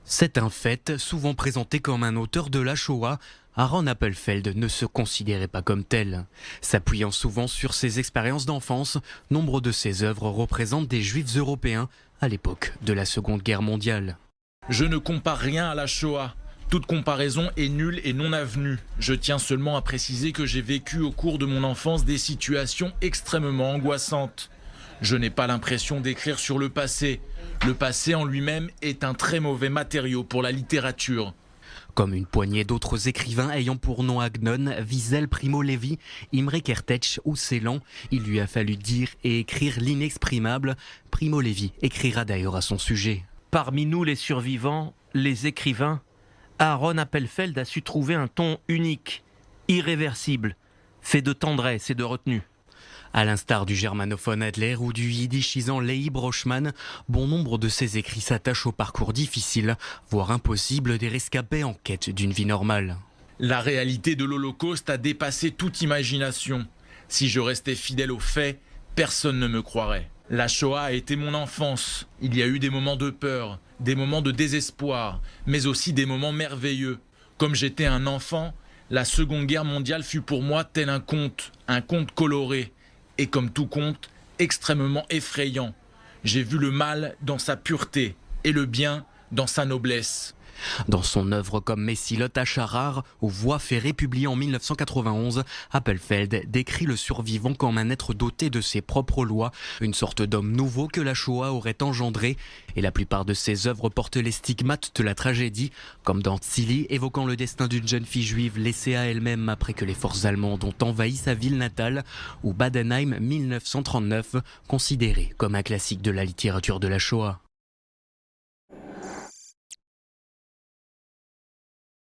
C'est un fait, souvent présenté comme un auteur de la Shoah. Aaron Appelfeld ne se considérait pas comme tel. S'appuyant souvent sur ses expériences d'enfance, nombre de ses œuvres représentent des juifs européens à l'époque de la Seconde Guerre mondiale. Je ne compare rien à la Shoah. Toute comparaison est nulle et non avenue. Je tiens seulement à préciser que j'ai vécu au cours de mon enfance des situations extrêmement angoissantes. Je n'ai pas l'impression d'écrire sur le passé. Le passé en lui-même est un très mauvais matériau pour la littérature. Comme une poignée d'autres écrivains ayant pour nom Agnon, Wiesel, Primo Levi, Imre Kertész ou Celan, il lui a fallu dire et écrire l'inexprimable. Primo Levi écrira d'ailleurs à son sujet. Parmi nous les survivants, les écrivains, Aaron Appelfeld a su trouver un ton unique, irréversible, fait de tendresse et de retenue. À l'instar du germanophone Adler ou du yiddishisant Lehi Brochmann, bon nombre de ses écrits s'attachent au parcours difficile, voire impossible des rescapés en quête d'une vie normale. La réalité de l'Holocauste a dépassé toute imagination. Si je restais fidèle aux faits, personne ne me croirait. La Shoah a été mon enfance. Il y a eu des moments de peur, des moments de désespoir, mais aussi des moments merveilleux. Comme j'étais un enfant, la Seconde Guerre mondiale fut pour moi tel un conte coloré. Et comme tout conte, extrêmement effrayant. J'ai vu le mal dans sa pureté et le bien dans sa noblesse. Dans son œuvre comme Messilot Hacharar ou Voie ferrée publiée en 1991, Appelfeld décrit le survivant comme un être doté de ses propres lois, une sorte d'homme nouveau que la Shoah aurait engendré. Et la plupart de ses œuvres portent les stigmates de la tragédie, comme dans Tzili, évoquant le destin d'une jeune fille juive laissée à elle-même après que les forces allemandes ont envahi sa ville natale, ou Badenheim 1939, considéré comme un classique de la littérature de la Shoah.